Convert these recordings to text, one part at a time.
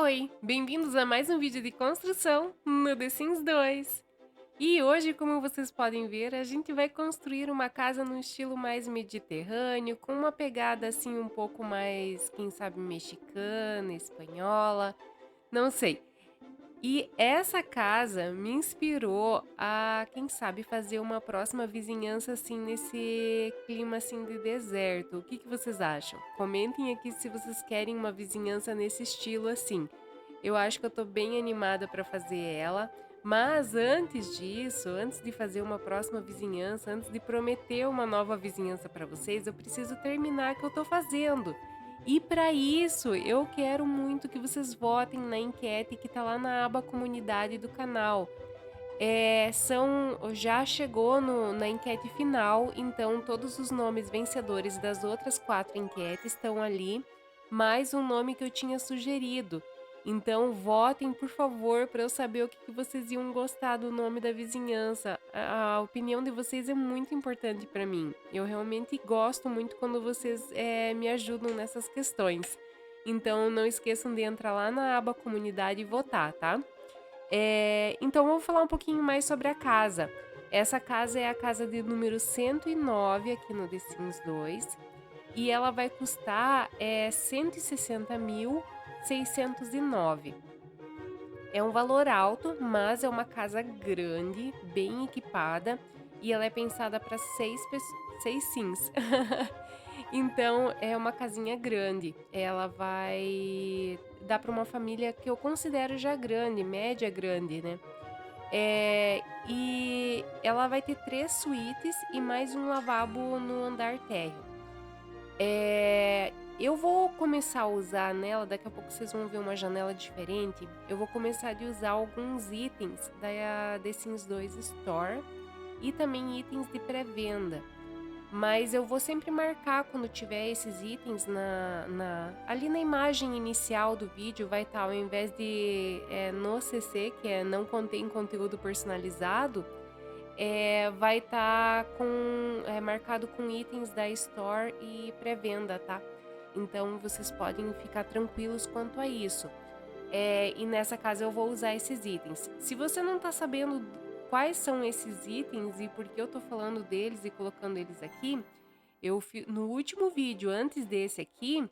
Oi, bem-vindos a mais um vídeo de construção no The Sims 2. E hoje, como vocês podem ver, a gente vai construir uma casa no estilo mais mediterrâneo, com uma pegada assim um pouco mais, quem sabe, mexicana, espanhola, não sei. E essa casa me inspirou a, quem sabe, fazer uma próxima vizinhança assim nesse clima assim de deserto. O que vocês acham? Comentem aqui se vocês querem uma vizinhança nesse estilo assim. Eu acho que eu tô bem animada para fazer ela, mas antes disso, antes de fazer uma próxima vizinhança, antes de prometer uma nova vizinhança para vocês, eu preciso terminar o que eu tô fazendo. E para isso, eu quero muito que vocês votem na enquete que tá lá na aba comunidade do canal. Já chegou na enquete final, então todos os nomes vencedores das outras 4 enquetes estão ali, mais um nome que eu tinha sugerido. Então votem, por favor, para eu saber o que vocês iam gostar do nome da vizinhança. A opinião de vocês é muito importante para mim. Eu realmente gosto muito quando vocês me ajudam nessas questões. Então não esqueçam de entrar lá na aba comunidade e votar, tá? Então, eu vou falar um pouquinho mais sobre a casa. Essa casa é a casa de número 109 aqui no The Sims 2 e ela vai custar 160.609. É um valor alto, mas é uma casa grande, bem equipada e ela é pensada para 6 Sims. Então, é uma casinha grande. Ela vai dar para uma família que eu considero já grande, média grande, né? E ela vai ter 3 suítes e mais um lavabo no andar térreo. Eu vou começar a usar nela, daqui a pouco vocês vão ver uma janela diferente. Eu vou começar a usar alguns itens da The Sims 2 Store e também itens de pré-venda. Mas eu vou sempre marcar quando tiver esses itens ali na imagem inicial do vídeo, vai estar, ao invés de no CC, que não contém conteúdo personalizado, vai estar marcado com itens da Store e pré-venda, tá? Então vocês podem ficar tranquilos quanto a isso. E nessa casa eu vou usar esses itens. Se você não tá sabendo quais são esses itens e por que eu tô falando deles e colocando eles aqui, no último vídeo antes desse aqui,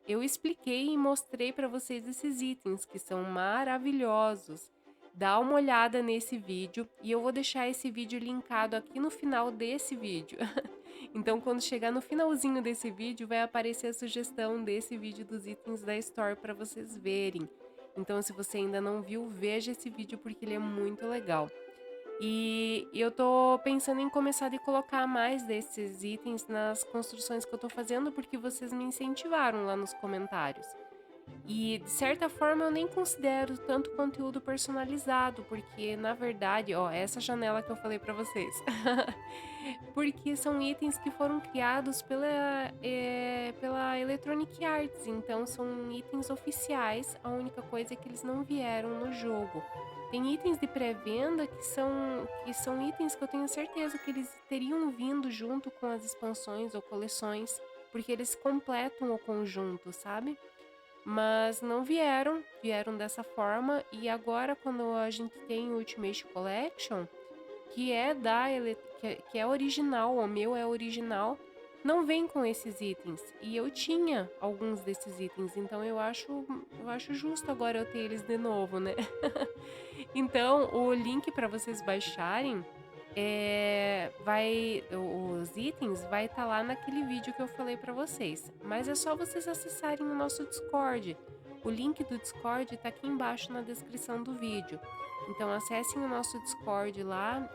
eu expliquei e mostrei para vocês esses itens que são maravilhosos. Dá uma olhada nesse vídeo e eu vou deixar esse vídeo linkado aqui no final desse vídeo. Então, quando chegar no finalzinho desse vídeo, vai aparecer a sugestão desse vídeo dos itens da Store para vocês verem. Então, se você ainda não viu, veja esse vídeo porque ele é muito legal. E eu tô pensando em começar a colocar mais desses itens nas construções que eu tô fazendo, porque vocês me incentivaram lá nos comentários. E de certa forma eu nem considero tanto conteúdo personalizado, porque na verdade, ó, essa janela que eu falei pra vocês. Porque são itens que foram criados pela Electronic Arts, então são itens oficiais, a única coisa é que eles não vieram no jogo. Tem itens de pré-venda que são itens que eu tenho certeza que eles teriam vindo junto com as expansões ou coleções, porque eles completam o conjunto, sabe? Mas não vieram dessa forma, e agora quando a gente tem o Ultimate Collection, que é original, o meu é original, não vem com esses itens. E eu tinha alguns desses itens, então eu acho justo agora eu ter eles de novo, né? Então, o link para vocês baixarem os itens vai estar lá naquele vídeo que eu falei para vocês. Mas é só vocês acessarem o nosso Discord. O link do Discord está aqui embaixo na descrição do vídeo. Então acessem o nosso Discord lá,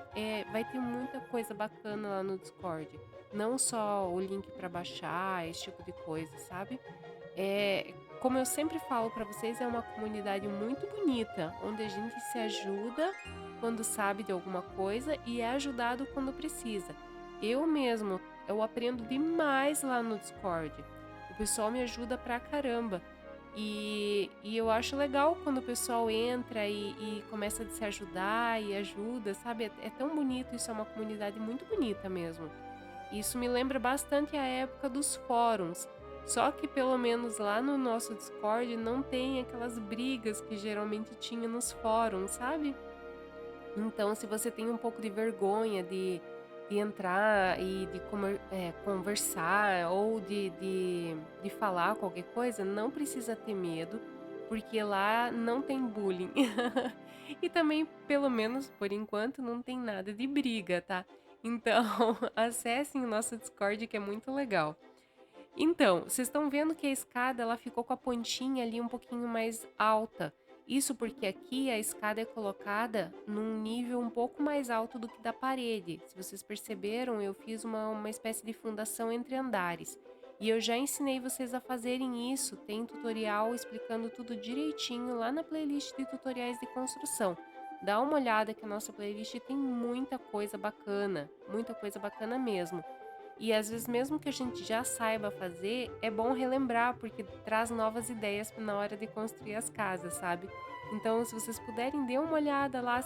vai ter muita coisa bacana lá no Discord. Não só o link para baixar, esse tipo de coisa, sabe? Como eu sempre falo para vocês, é uma comunidade muito bonita, onde a gente se ajuda quando sabe de alguma coisa e é ajudado quando precisa. Eu aprendo demais lá no Discord. O pessoal me ajuda pra caramba. E eu acho legal quando o pessoal entra e começa a se ajudar e ajuda, sabe? É tão bonito, isso é uma comunidade muito bonita mesmo. Isso me lembra bastante a época dos fóruns. Só que pelo menos lá no nosso Discord não tem aquelas brigas que geralmente tinha nos fóruns, sabe? Então, se você tem um pouco de vergonha de entrar e de conversar ou de falar qualquer coisa, não precisa ter medo, porque lá não tem bullying. E também, pelo menos por enquanto, não tem nada de briga, tá? Então, acessem o nosso Discord que é muito legal. Então, vocês estão vendo que a escada ela ficou com a pontinha ali um pouquinho mais alta. Isso porque aqui a escada é colocada num nível um pouco mais alto do que da parede. Se vocês perceberam, eu fiz uma espécie de fundação entre andares. E eu já ensinei vocês a fazerem isso. Tem tutorial explicando tudo direitinho lá na playlist de tutoriais de construção. Dá uma olhada que a nossa playlist tem muita coisa bacana mesmo. E às vezes, mesmo que a gente já saiba fazer, é bom relembrar, porque traz novas ideias na hora de construir as casas, sabe? Então, se vocês puderem, dê uma olhada lá,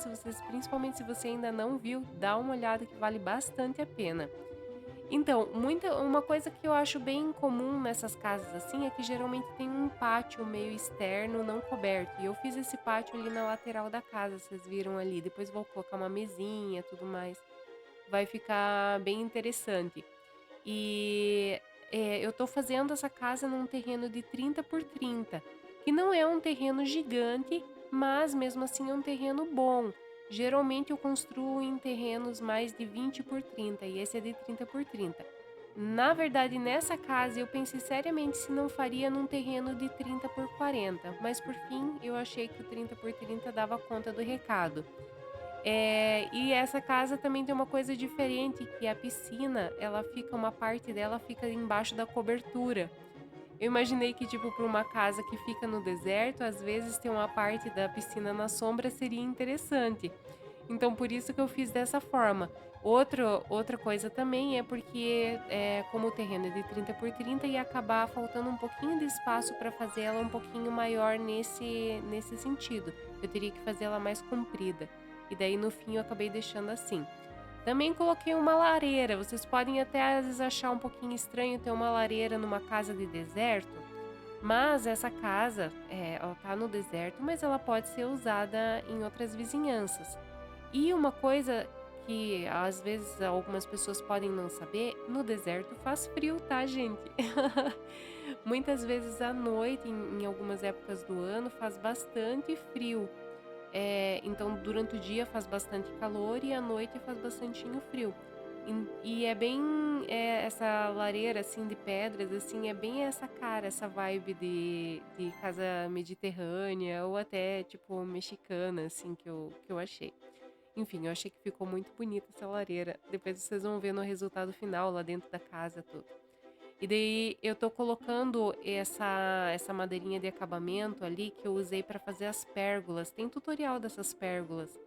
principalmente se você ainda não viu, dá uma olhada que vale bastante a pena. Então, uma coisa que eu acho bem comum nessas casas assim é que geralmente tem um pátio meio externo, não coberto. E eu fiz esse pátio ali na lateral da casa, vocês viram ali. Depois vou colocar uma mesinha, tudo mais. Vai ficar bem interessante. E eu tô fazendo essa casa num terreno de 30 por 30, que não é um terreno gigante, mas mesmo assim é um terreno bom. Geralmente eu construo em terrenos mais de 20 por 30 e esse é de 30 por 30. Na verdade, nessa casa eu pensei seriamente se não faria num terreno de 30 por 40, mas por fim eu achei que o 30 por 30 dava conta do recado. E essa casa também tem uma coisa diferente, que a piscina, uma parte dela fica embaixo da cobertura. Eu imaginei que, tipo, para uma casa que fica no deserto, às vezes ter uma parte da piscina na sombra seria interessante. Então, por isso que eu fiz dessa forma. Outra coisa também é porque, como o terreno é de 30 por 30, ia acabar faltando um pouquinho de espaço para fazer ela um pouquinho maior nesse sentido. Eu teria que fazer ela mais comprida. E daí, no fim, eu acabei deixando assim. Também coloquei uma lareira. Vocês podem até às vezes achar um pouquinho estranho ter uma lareira numa casa de deserto, mas essa casa, ela tá no deserto, mas ela pode ser usada em outras vizinhanças. E uma coisa que às vezes algumas pessoas podem não saber, no deserto faz frio, tá, gente? Muitas vezes à noite, em algumas épocas do ano, faz bastante frio. Então, durante o dia faz bastante calor e à noite faz bastantinho frio. E é bem essa lareira assim de pedras, assim, é bem essa cara, essa vibe de casa mediterrânea ou até tipo mexicana, assim, que eu achei. Enfim, eu achei que ficou muito bonita essa lareira. Depois vocês vão ver no resultado final lá dentro da casa tudo. E daí eu tô colocando essa madeirinha de acabamento ali que eu usei para fazer as pérgolas. Tem tutorial dessas pérgolas.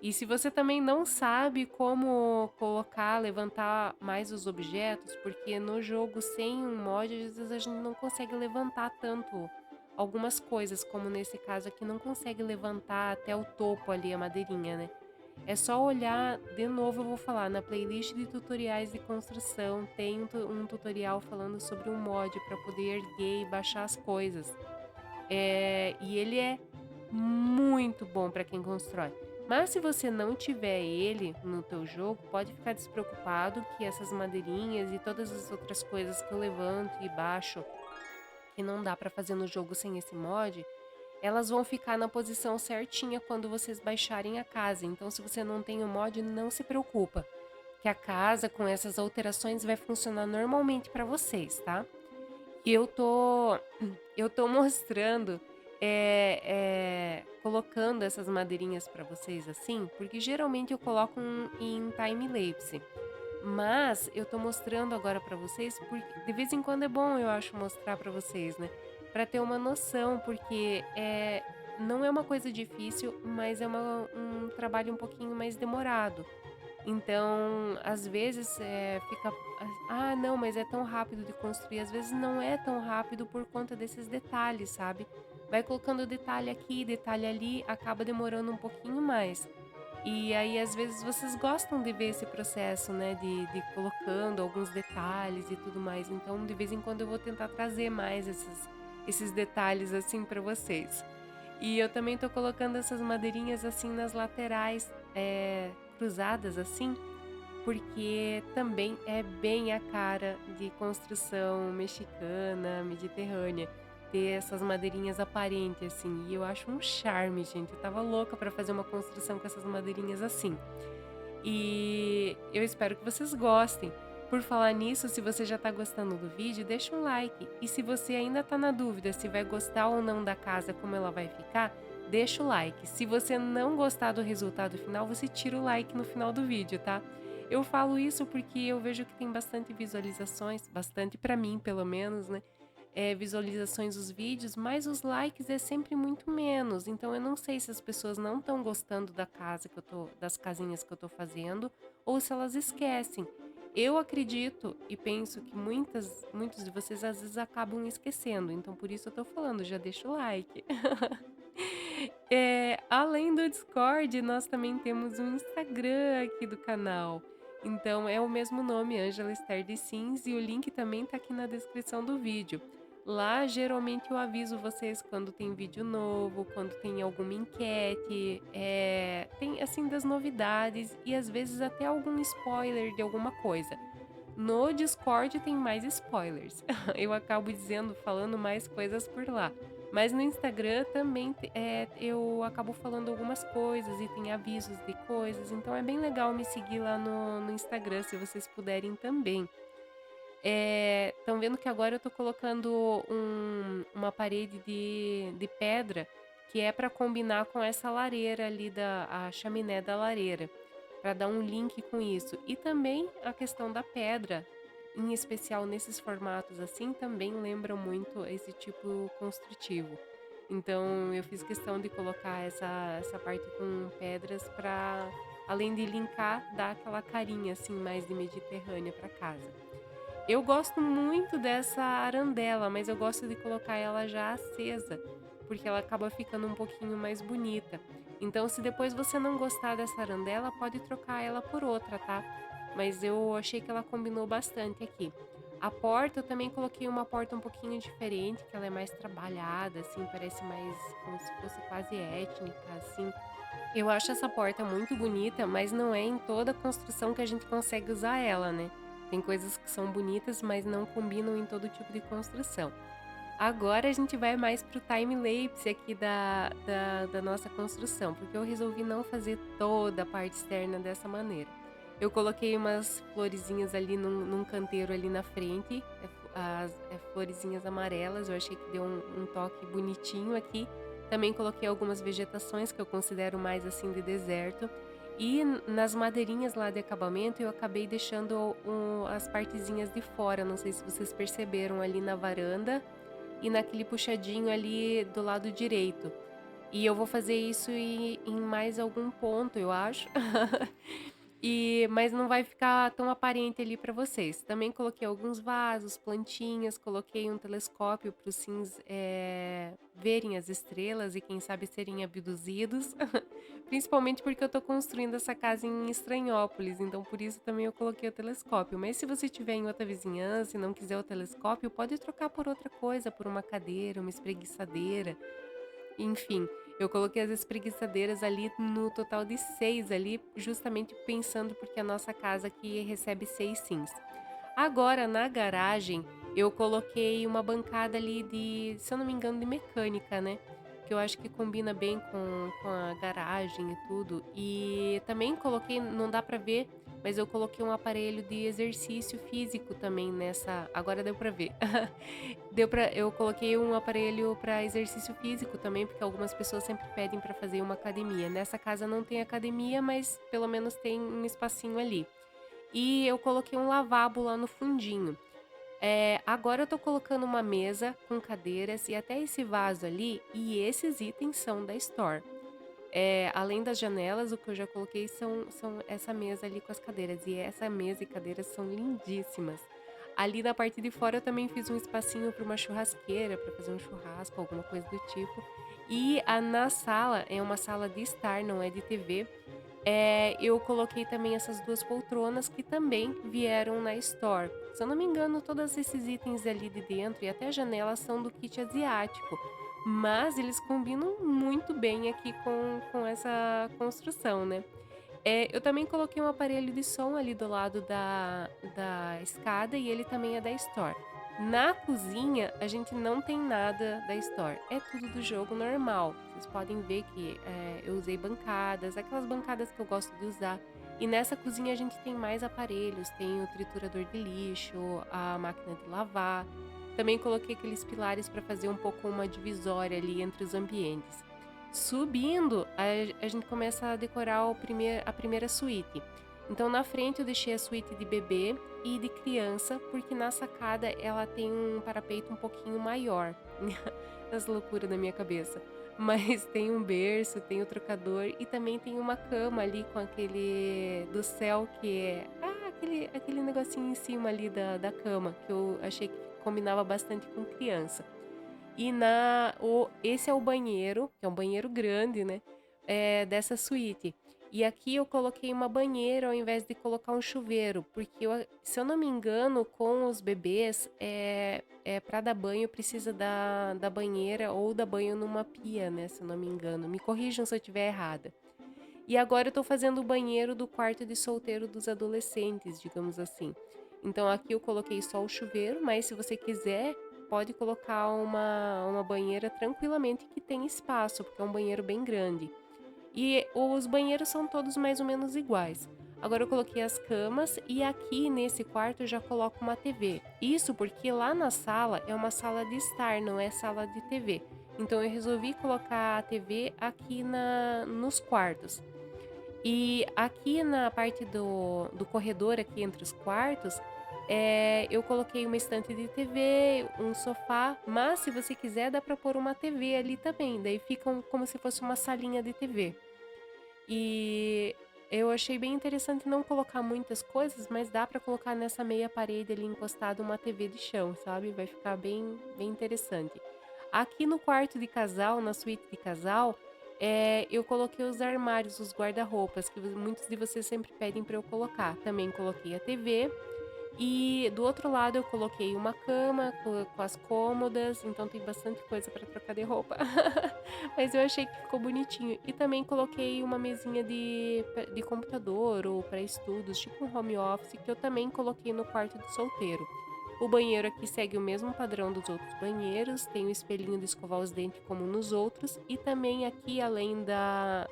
E se você também não sabe como colocar, levantar mais os objetos, porque no jogo sem um mod, às vezes a gente não consegue levantar tanto algumas coisas, como nesse caso aqui, não consegue levantar até o topo ali a madeirinha, né? É só olhar, de novo eu vou falar, na playlist de tutoriais de construção tem um tutorial falando sobre um mod para poder erguer e baixar as coisas. E ele é muito bom para quem constrói. Mas se você não tiver ele no teu jogo, pode ficar despreocupado que essas madeirinhas e todas as outras coisas que eu levanto e baixo, que não dá para fazer no jogo sem esse mod, elas vão ficar na posição certinha quando vocês baixarem a casa. Então, se você não tem o mod, não se preocupa, que a casa com essas alterações vai funcionar normalmente para vocês, tá? E eu tô mostrando, colocando essas madeirinhas para vocês assim, porque geralmente eu coloco em time-lapse. Mas eu tô mostrando agora para vocês, porque de vez em quando é bom, eu acho, mostrar para vocês, né? Para ter uma noção, porque não é uma coisa difícil, mas é um trabalho um pouquinho mais demorado. Então, às vezes fica. Ah, não, mas é tão rápido de construir. Às vezes não é tão rápido por conta desses detalhes, sabe? Vai colocando detalhe aqui, detalhe ali, acaba demorando um pouquinho mais. E aí, às vezes, vocês gostam de ver esse processo, né, de colocando alguns detalhes e tudo mais. Então, de vez em quando, eu vou tentar trazer mais esses detalhes, assim, para vocês. E eu também tô colocando essas madeirinhas, assim, nas laterais, cruzadas, assim, porque também é bem a cara de construção mexicana, mediterrânea, ter essas madeirinhas aparentes, assim. E eu acho um charme, gente. Eu tava louca pra fazer uma construção com essas madeirinhas assim. E eu espero que vocês gostem. Por falar nisso, se você já tá gostando do vídeo, deixa um like. E se você ainda tá na dúvida se vai gostar ou não da casa, como ela vai ficar, deixa o like. Se você não gostar do resultado final, você tira o like no final do vídeo, tá? Eu falo isso porque eu vejo que tem bastante visualizações, bastante pra mim, pelo menos, né? Visualizações dos vídeos, mas os likes é sempre muito menos. Então eu não sei se as pessoas não estão gostando da casa que eu tô, das casinhas que eu tô fazendo, ou se elas esquecem. Eu acredito e penso que muitos de vocês às vezes acabam esquecendo. Então por isso eu tô falando, já deixa o like. Além do Discord, nós também temos um Instagram aqui do canal. Então é o mesmo nome, Angela Esther de Sims, e o link também tá aqui na descrição do vídeo. Lá, geralmente, eu aviso vocês quando tem vídeo novo, quando tem alguma enquete, tem, assim, das novidades e, às vezes, até algum spoiler de alguma coisa. No Discord tem mais spoilers. Eu acabo dizendo, falando mais coisas por lá. Mas no Instagram também eu acabo falando algumas coisas e tem avisos de coisas. Então é bem legal me seguir lá no Instagram, se vocês puderem também. Estão vendo que agora eu tô colocando uma parede de pedra que é para combinar com essa lareira ali a chaminé da lareira, para dar um link com isso. E também a questão da pedra, em especial nesses formatos assim, também lembra muito esse tipo construtivo. Então eu fiz questão de colocar essa parte com pedras para, além de linkar, dar aquela carinha assim mais de mediterrânea para casa. Eu gosto muito dessa arandela, mas eu gosto de colocar ela já acesa, porque ela acaba ficando um pouquinho mais bonita. Então, se depois você não gostar dessa arandela, pode trocar ela por outra, tá? Mas eu achei que ela combinou bastante aqui. A porta, eu também coloquei uma porta um pouquinho diferente, que ela é mais trabalhada, assim, parece mais como se fosse quase étnica, assim. Eu acho essa porta muito bonita, mas não é em toda construção que a gente consegue usar ela, né? Tem coisas que são bonitas, mas não combinam em todo tipo de construção. Agora a gente vai mais pro time-lapse aqui da nossa construção, porque eu resolvi não fazer toda a parte externa dessa maneira. Eu coloquei umas florezinhas ali num canteiro ali na frente, as florezinhas amarelas, eu achei que deu um toque bonitinho aqui. Também coloquei algumas vegetações que eu considero mais assim de deserto. E nas madeirinhas lá de acabamento eu acabei deixando as partezinhas de fora, não sei se vocês perceberam ali na varanda e naquele puxadinho ali do lado direito. E eu vou fazer isso em mais algum ponto, eu acho. Mas não vai ficar tão aparente ali para vocês. Também coloquei alguns vasos, plantinhas, coloquei um telescópio para os sims verem as estrelas e quem sabe serem abduzidos. Principalmente porque eu tô construindo essa casa em Estranhópolis, então por isso também eu coloquei o telescópio. Mas se você estiver em outra vizinhança e não quiser o telescópio, pode trocar por outra coisa, por uma cadeira, uma espreguiçadeira. Enfim, eu coloquei as espreguiçadeiras ali no total de 6 ali, justamente pensando porque a nossa casa aqui recebe 6 sims. Agora, na garagem, eu coloquei uma bancada ali se eu não me engano, de mecânica, né? Que eu acho que combina bem com a garagem e tudo. E também coloquei, não dá pra ver, mas eu coloquei um aparelho de exercício físico também nessa. Agora deu pra ver. Eu coloquei um aparelho para exercício físico também, porque algumas pessoas sempre pedem para fazer uma academia. Nessa casa não tem academia, mas pelo menos tem um espacinho ali. E eu coloquei um lavabo lá no fundinho. Agora eu tô colocando uma mesa com cadeiras e até esse vaso ali, e esses itens são da Store. Além das janelas, o que eu já coloquei são essa mesa ali com as cadeiras. E essa mesa e cadeiras são lindíssimas. Ali na parte de fora eu também fiz um espacinho para uma churrasqueira, para fazer um churrasco, alguma coisa do tipo. E na sala, é uma sala de estar, não é de TV. Eu coloquei também essas 2 poltronas que também vieram na Store. Se eu não me engano, todos esses itens ali de dentro e até a janela são do kit asiático, mas eles combinam muito bem aqui com essa construção, né. Eu também coloquei um aparelho de som ali do lado da escada e ele também é da Store. Na cozinha, a gente não tem nada da Store, é tudo do jogo normal. Vocês podem ver que, eu usei bancadas, aquelas bancadas que eu gosto de usar. E nessa cozinha a gente tem mais aparelhos, tem o triturador de lixo, a máquina de lavar. Também coloquei aqueles pilares para fazer um pouco uma divisória ali entre os ambientes. Subindo, a gente começa a decorar a primeira suíte. Então, na frente eu deixei a suíte de bebê e de criança, porque na sacada ela tem um parapeito um pouquinho maior. As loucuras da minha cabeça. Mas tem um berço, tem o trocador e também tem uma cama ali com aquele do céu que é. Aquele negocinho em cima ali da cama, que eu achei que combinava bastante com criança. Esse é o banheiro, que é um banheiro grande, né? Dessa suíte. E aqui eu coloquei uma banheira ao invés de colocar um chuveiro, porque se eu não me engano, com os bebês, para dar banho precisa da banheira ou dar banho numa pia, né? Se eu não me engano. Me corrijam se eu estiver errada. E agora eu tô fazendo o banheiro do quarto de solteiro dos adolescentes, digamos assim. Então aqui eu coloquei só o chuveiro, mas se você quiser, pode colocar uma banheira tranquilamente que tem espaço, porque é um banheiro bem grande. E os banheiros são todos mais ou menos iguais. Agora eu coloquei as camas e aqui nesse quarto eu já coloco uma TV. Isso porque lá na sala é uma sala de estar, não é sala de TV. Então eu resolvi colocar a TV aqui nos quartos. E aqui na parte do corredor, aqui entre os quartos, eu coloquei uma estante de TV, um sofá, mas se você quiser dá para pôr uma TV ali também, daí fica como se fosse uma salinha de TV. E eu achei bem interessante não colocar muitas coisas, mas dá para colocar nessa meia parede ali encostada uma TV de chão, sabe? Vai ficar bem interessante. Aqui no quarto de casal, na suíte de casal, eu coloquei os armários, os guarda-roupas, que muitos de vocês sempre pedem para eu colocar. Também coloquei a TV e do outro lado eu coloquei uma cama com as cômodas, então tem bastante coisa para trocar de roupa. Mas eu achei que ficou bonitinho. E também coloquei uma mesinha de computador ou para estudos, tipo um home office, que eu também coloquei no quarto do solteiro. O banheiro aqui segue o mesmo padrão dos outros banheiros, tem o espelhinho de escovar os dentes como nos outros, e também aqui, além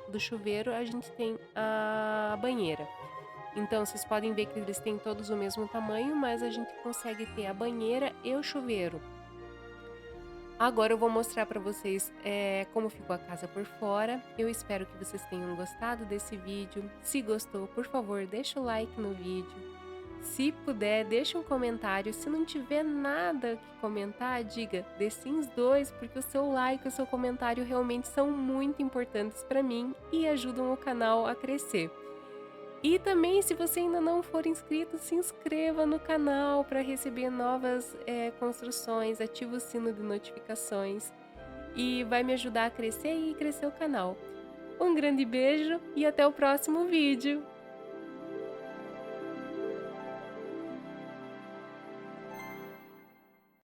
do chuveiro, a gente tem a banheira. Então, vocês podem ver que eles têm todos o mesmo tamanho, mas a gente consegue ter a banheira e o chuveiro. Agora eu vou mostrar para vocês como ficou a casa por fora. Eu espero que vocês tenham gostado desse vídeo. Se gostou, por favor, deixa o like no vídeo. Se puder, deixa um comentário. Se não tiver nada que comentar, diga The Sims 2, porque o seu like e o seu comentário realmente são muito importantes para mim e ajudam o canal a crescer. E também, se você ainda não for inscrito, se inscreva no canal para receber novas construções, ative o sino de notificações e vai me ajudar a crescer e crescer o canal. Um grande beijo e até o próximo vídeo!